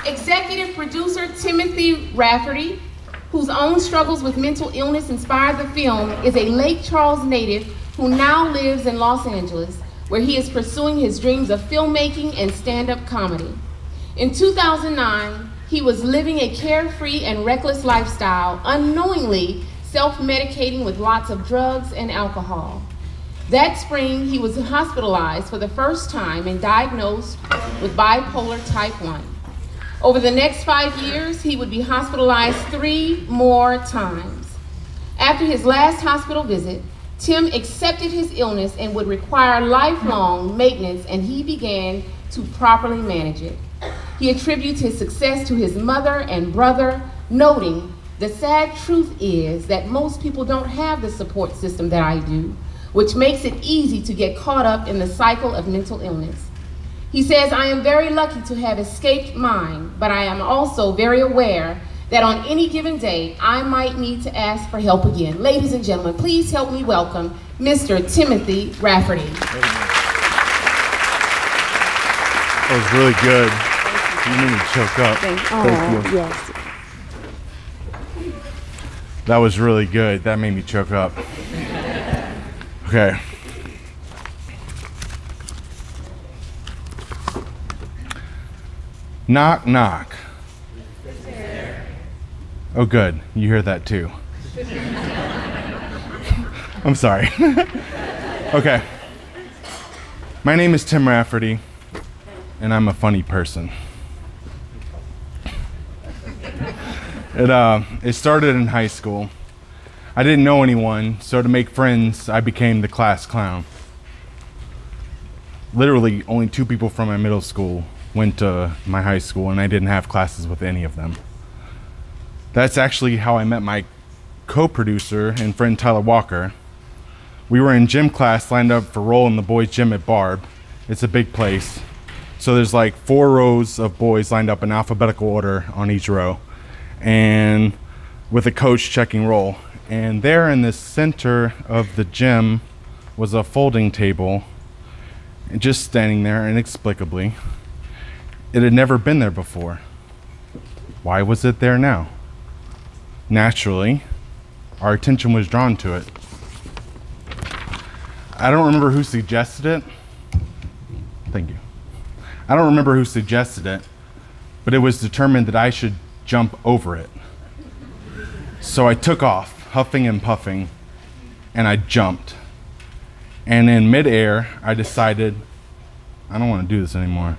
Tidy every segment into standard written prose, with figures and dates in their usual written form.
Executive producer Timothy Rafferty, whose own struggles with mental illness inspired the film, is a Lake Charles native who now lives in Los Angeles, where he is pursuing his dreams of filmmaking and stand-up comedy. In 2009, he was living a carefree and reckless lifestyle, unknowingly self-medicating with lots of drugs and alcohol. That spring, he was hospitalized for the first time and diagnosed with bipolar type 1. Over the next 5 years, he would be hospitalized 3 more times. After his last hospital visit, Tim accepted his illness and would require lifelong maintenance, and he began to properly manage it. He attributes his success to his mother and brother, noting, "The sad truth is that most people don't have the support system that I do, which makes it easy to get caught up in the cycle of mental illness." He says, "I am very lucky to have escaped mine, but I am also very aware that on any given day, I might need to ask for help again." Ladies and gentlemen, please help me welcome Mr. Timothy Rafferty. That was really good. You made me choke up. Thank you. Yes. That was really good. That made me choke up. Okay. Knock, knock. Oh, good. You hear that too. I'm sorry. Okay. My name is Tim Rafferty, and I'm a funny person. It started in high school. I didn't know anyone, so to make friends, I became the class clown. Literally, only 2 people from my middle school went to my high school, and I didn't have classes with any of them. That's actually how I met my co-producer and friend Tyler Walker. We were in gym class lined up for roll in the boys' gym at Barb. It's a big place. So there's like 4 rows of boys lined up in alphabetical order on each row, and with a coach checking roll. And there in the center of the gym was a folding table, and just standing there inexplicably. It had never been there before. Why was it there now? Naturally, our attention was drawn to it. I don't remember who suggested it. Thank you. I don't remember who suggested it, but it was determined that I should jump over it. So I took off, huffing and puffing, and I jumped. And in midair, I decided, I don't want to do this anymore.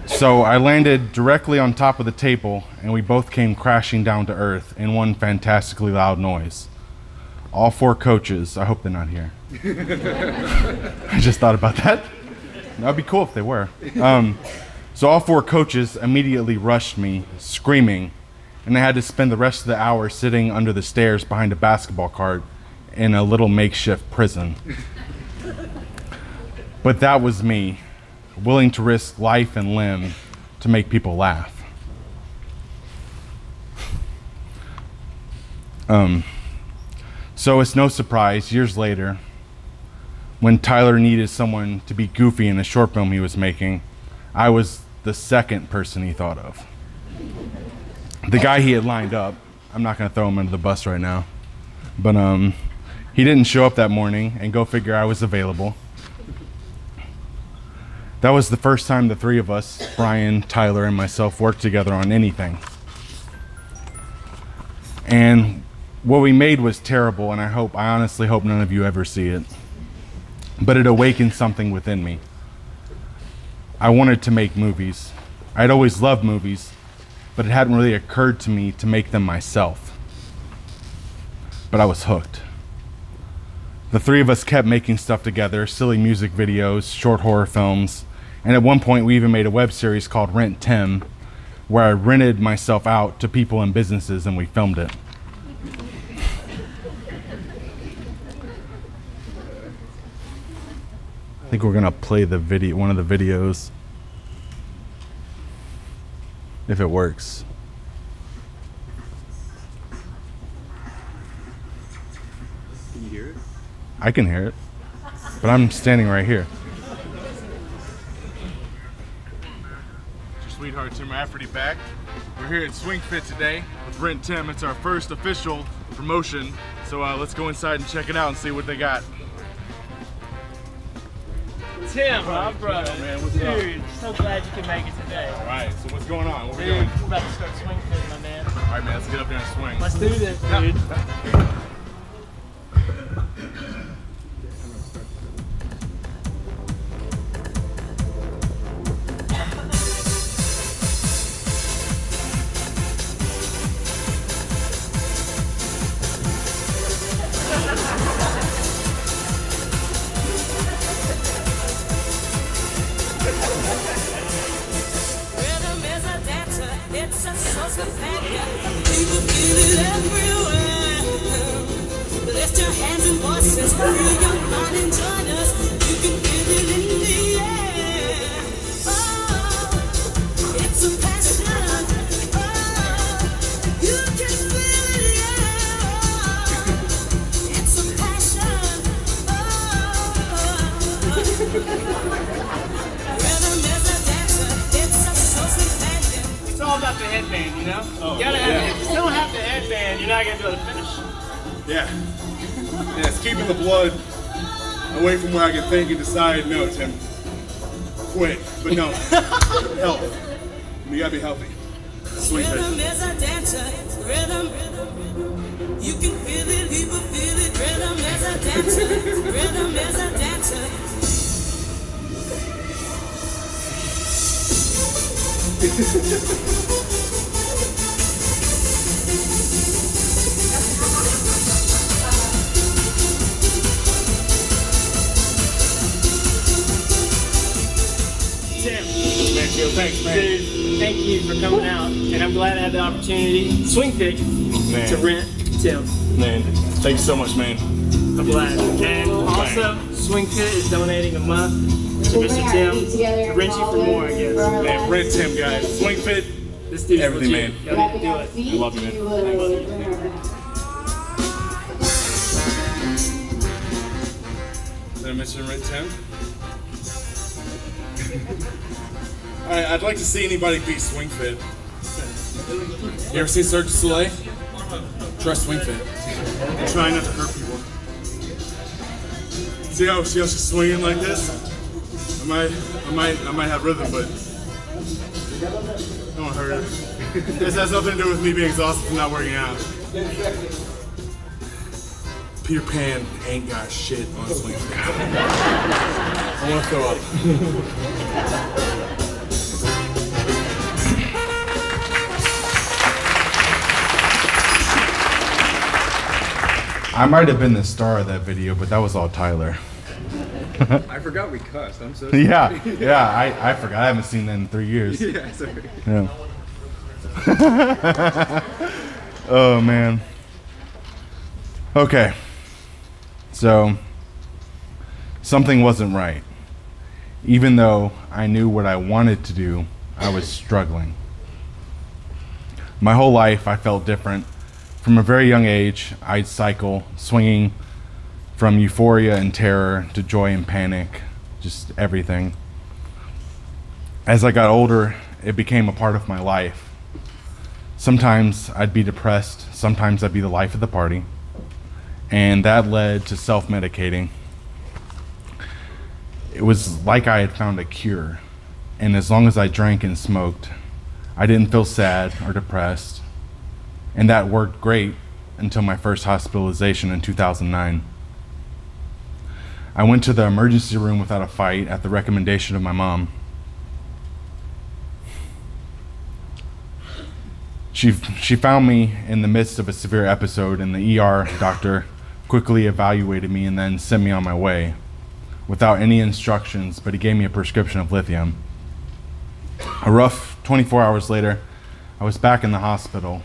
So I landed directly on top of the table, and we both came crashing down to earth in one fantastically loud noise. All 4 coaches, I hope they're not here. I just thought about that. That'd be cool if they were. So all 4 coaches immediately rushed me, screaming, and I had to spend the rest of the hour sitting under the stairs behind a basketball cart in a little makeshift prison. But that was me, willing to risk life and limb to make people laugh. So it's no surprise, years later, when Tyler needed someone to be goofy in a short film he was making, I was the second person he thought of. The guy he had lined up, I'm not gonna throw him under the bus right now, but he didn't show up that morning, and go figure I was available. That was the first time the 3 of us, Brian, Tyler, and myself, worked together on anything. And what we made was terrible, and I honestly hope none of you ever see it. But it awakened something within me. I wanted to make movies. I'd always loved movies, but it hadn't really occurred to me to make them myself. But I was hooked. The 3 of us kept making stuff together, silly music videos, short horror films, and at one point we even made a web series called Rent Tim, where I rented myself out to people and businesses and we filmed it. I think we're gonna play the video, one of the videos, if it works. Can you hear it? I can hear it, but I'm standing right here. Just sweetheart, Tim Rafferty back. We're here at Swing Fit today with Brent and Tim. It's our first official promotion, so let's go inside and check it out and see what they got. Tim, my brother. Man, what's up? Dude, so glad you can make it today. All right, so what's going on? What are we Dude, doing? we're about to start swing fitting, my man. All right, man, let's get up there and swing. Let's do this, dude. It's a social companion. People feel it everywhere. Lift your hands and voices, free your mind and join us. You can feel it in the air. Oh, it's a passion. Oh, you can feel it, yeah. It's a passion. Oh, rhythm is a dancer. It's a social companion. It's all about the headband, you know? You gotta have it. If you don't have the headband, you're not gonna be able to finish. Yeah. Yeah, it's keeping the blood away from where I can think and decide, no, Tim, quit. But no, health. You gotta be healthy. Swing fit. Rhythm is a dancer. Rhythm. You can feel it, people feel it. Rhythm is a dancer. Rhythm is a dancer. Tim, Thanks, man. dude, thank you for coming out. And I'm glad I had the opportunity, swing pick, to rent Tim. Man, thanks so much, man. I'm glad. And also, Swing Fit is donating a month to Mr. Tim to rent you for more, I guess. Man, Brent, Tim, guys. Swing Fit. This dude's Everything, legit. man. Y'all need to do it. I love you, man. Did I mention Brent, Tim? Alright, I'd like to see anybody beat Swing Fit. You ever seen Cirque du Soleil? Try Swing Fit. I'm trying not to hurt people. See how she's swinging like this? I might have rhythm, but don't hurt her. This has nothing to do with me being exhausted from not working out. Peter Pan ain't got shit on Swing Fit. I want to throw up. I might have been the star of that video, but that was all Tyler. I forgot we cussed. I'm so sorry. Yeah, I forgot. I haven't seen that in 3 years. Yeah, sorry. Yeah. Oh, man. Okay. So, something wasn't right. Even though I knew what I wanted to do, I was struggling. My whole life, I felt different. From a very young age, I'd cycle, swinging from euphoria and terror to joy and panic, just everything. As I got older, it became a part of my life. Sometimes I'd be depressed, sometimes I'd be the life of the party, and that led to self-medicating. It was like I had found a cure, and as long as I drank and smoked, I didn't feel sad or depressed. And that worked great until my first hospitalization in 2009. I went to the emergency room without a fight at the recommendation of my mom. She found me in the midst of a severe episode, and the ER doctor quickly evaluated me and then sent me on my way without any instructions, but he gave me a prescription of lithium. A rough 24 hours later, I was back in the hospital.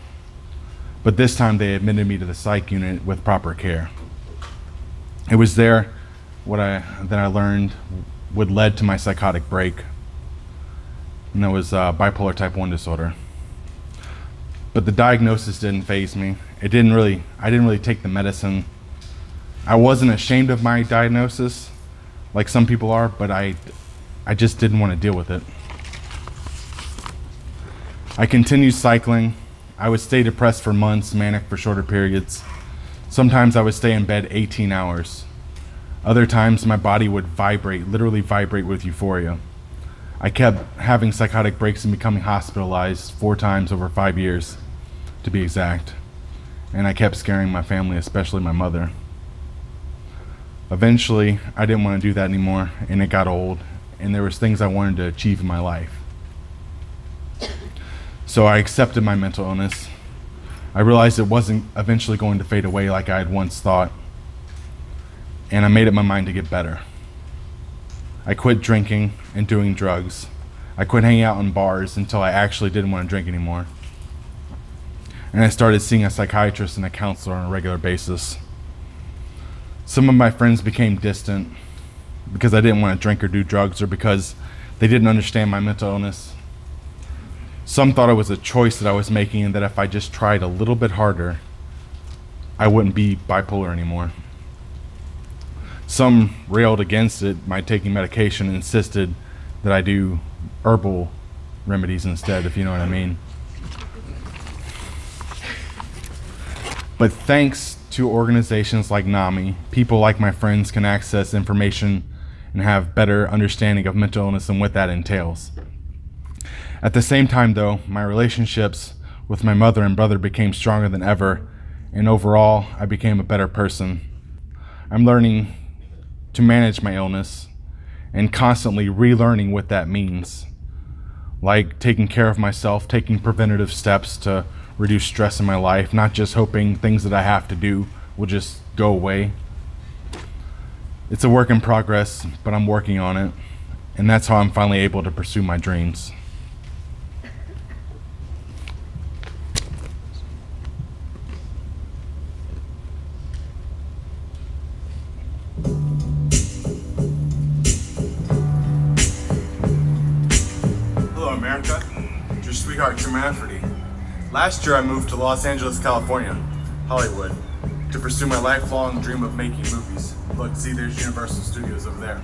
But this time they admitted me to the psych unit with proper care. It was there that I learned what led to my psychotic break, and that was bipolar type 1 disorder. But the diagnosis didn't faze me. I didn't really take the medicine. I wasn't ashamed of my diagnosis, like some people are, but I just didn't want to deal with it. I continued cycling. I would stay depressed for months, manic for shorter periods. Sometimes I would stay in bed 18 hours. Other times my body would vibrate, literally vibrate with euphoria. I kept having psychotic breaks and becoming hospitalized 4 times over 5 years, to be exact. And I kept scaring my family, especially my mother. Eventually, I didn't want to do that anymore, and it got old, and there was things I wanted to achieve in my life. So I accepted my mental illness. I realized it wasn't eventually going to fade away like I had once thought, and I made up my mind to get better. I quit drinking and doing drugs. I quit hanging out in bars until I actually didn't want to drink anymore. And I started seeing a psychiatrist and a counselor on a regular basis. Some of my friends became distant because I didn't want to drink or do drugs, or because they didn't understand my mental illness. Some thought it was a choice that I was making, and that if I just tried a little bit harder, I wouldn't be bipolar anymore. Some railed against it by taking medication and insisted that I do herbal remedies instead, if you know what I mean. But thanks to organizations like NAMI, people like my friends can access information and have better understanding of mental illness and what that entails. At the same time, though, my relationships with my mother and brother became stronger than ever, and overall, I became a better person. I'm learning to manage my illness and constantly relearning what that means, like taking care of myself, taking preventative steps to reduce stress in my life, not just hoping things that I have to do will just go away. It's a work in progress, but I'm working on it, and that's how I'm finally able to pursue my dreams. Hello, America. It's your sweetheart, Jim Rafferty. Last year, I moved to Los Angeles, California, Hollywood, to pursue my lifelong dream of making movies. Look, see, there's Universal Studios over there.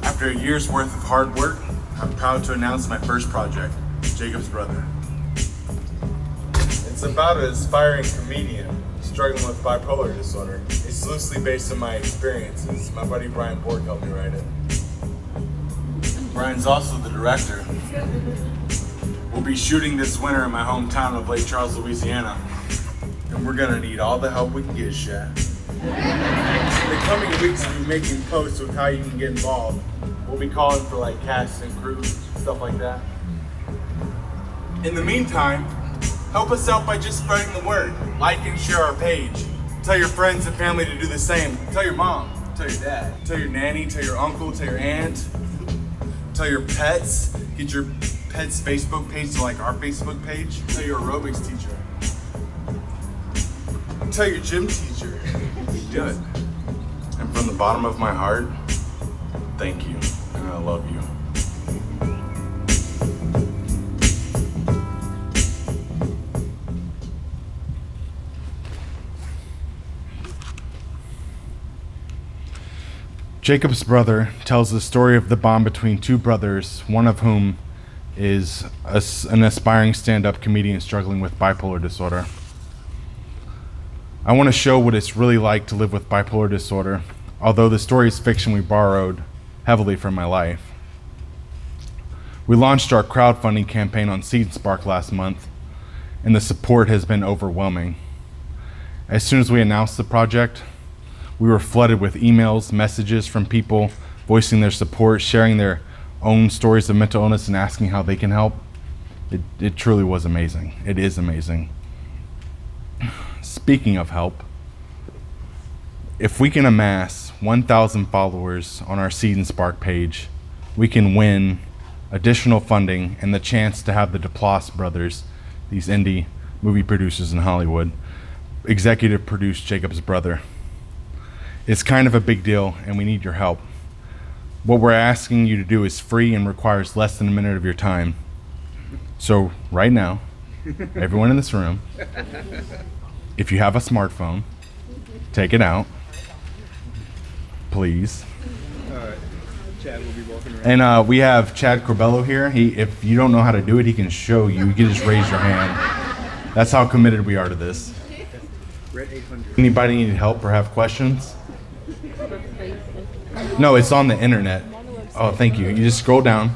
After a year's worth of hard work, I'm proud to announce my first project, Jacob's Brother. It's about an aspiring comedian struggling with bipolar disorder. It's loosely based on my experiences. My buddy Brian Borg helped me write it. Brian's also the director. We'll be shooting this winter in my hometown of Lake Charles, Louisiana. And we're gonna need all the help we can get, Chef. In the coming weeks, we'll be making posts with how you can get involved. We'll be calling for like cast and crew, stuff like that. In the meantime, help us out by just spreading the word. Like and share our page. Tell your friends and family to do the same. Tell your mom, tell your dad, tell your nanny, tell your uncle, tell your aunt. Tell your pets. Get your pet's Facebook page to like our Facebook page. Tell your aerobics teacher. Tell your gym teacher. Do it. And from the bottom of my heart, thank you, and I love you. Jacob's Brother tells the story of the bond between two brothers, one of whom is an aspiring stand-up comedian struggling with bipolar disorder. I want to show what it's really like to live with bipolar disorder, although the story is fiction we borrowed heavily from my life. We launched our crowdfunding campaign on Seed Spark last month, and the support has been overwhelming. As soon as we announced the project, we were flooded with emails, messages from people voicing their support, sharing their own stories of mental illness and asking how they can help. It truly was amazing. It is amazing. Speaking of help, if we can amass 1,000 followers on our Seed and Spark page, we can win additional funding and the chance to have the Duplass brothers, these indie movie producers in Hollywood, executive produce Jacob's Brother. It's kind of a big deal, and we need your help. What we're asking you to do is free and requires less than a minute of your time. So right now, everyone in this room, if you have a smartphone, take it out, please. Chad will be walking around. And we have Chad Corbello here. If you don't know how to do it, he can show you. You can just raise your hand. That's how committed we are to this. Red 800. Anybody need help or have questions? No, it's on the internet. Oh, thank you. You just scroll down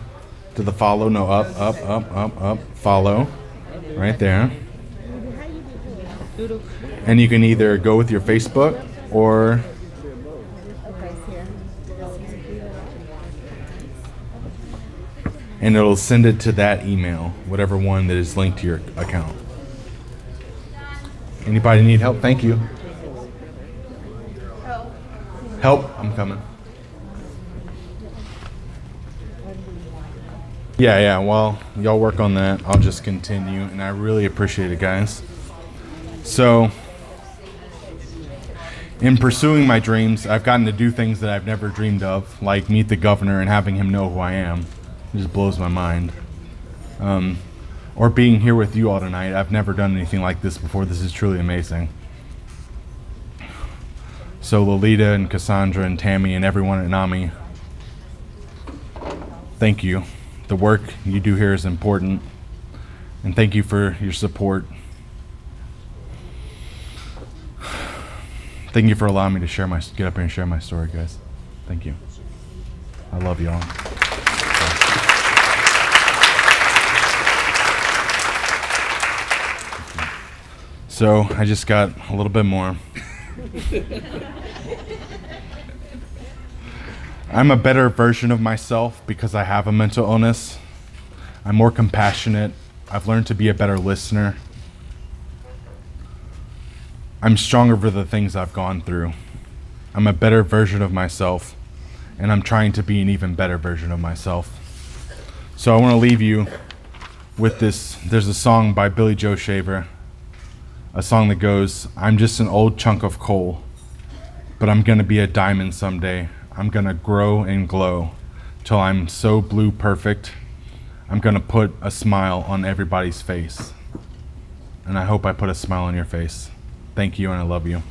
to the follow. No, up, follow. Right there. And you can either go with your Facebook or and it'll send it to that email, whatever one that is linked to your account. Anybody need help? Thank you. Help? I'm coming. Yeah, well, y'all work on that. I'll just continue, and I really appreciate it, guys. So, in pursuing my dreams, I've gotten to do things that I've never dreamed of, like meet the governor and having him know who I am. It just blows my mind. Or being here with you all tonight. I've never done anything like this before. This is truly amazing. So Lolita and Cassandra and Tammy and everyone at NAMI, thank you. The work you do here is important. And thank you for your support. Thank you for allowing me to get up here and share my story, guys. Thank you. I love you all. So I just got a little bit more. I'm a better version of myself because I have a mental illness. I'm more compassionate. I've learned to be a better listener. I'm stronger for the things I've gone through. I'm a better version of myself, and I'm trying to be an even better version of myself. So I want to leave you with this. There's a song by Billy Joe Shaver, a song that goes, I'm just an old chunk of coal, but I'm gonna be a diamond someday. I'm gonna grow and glow till I'm so blue perfect. I'm gonna put a smile on everybody's face. And I hope I put a smile on your face. Thank you, and I love you.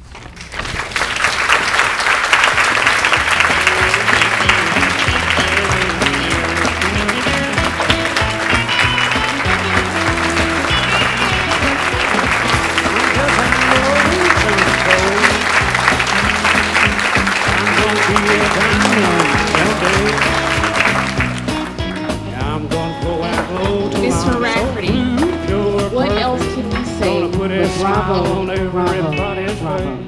Mr. Rafferty, what else can we say? Bravo, on everybody's face.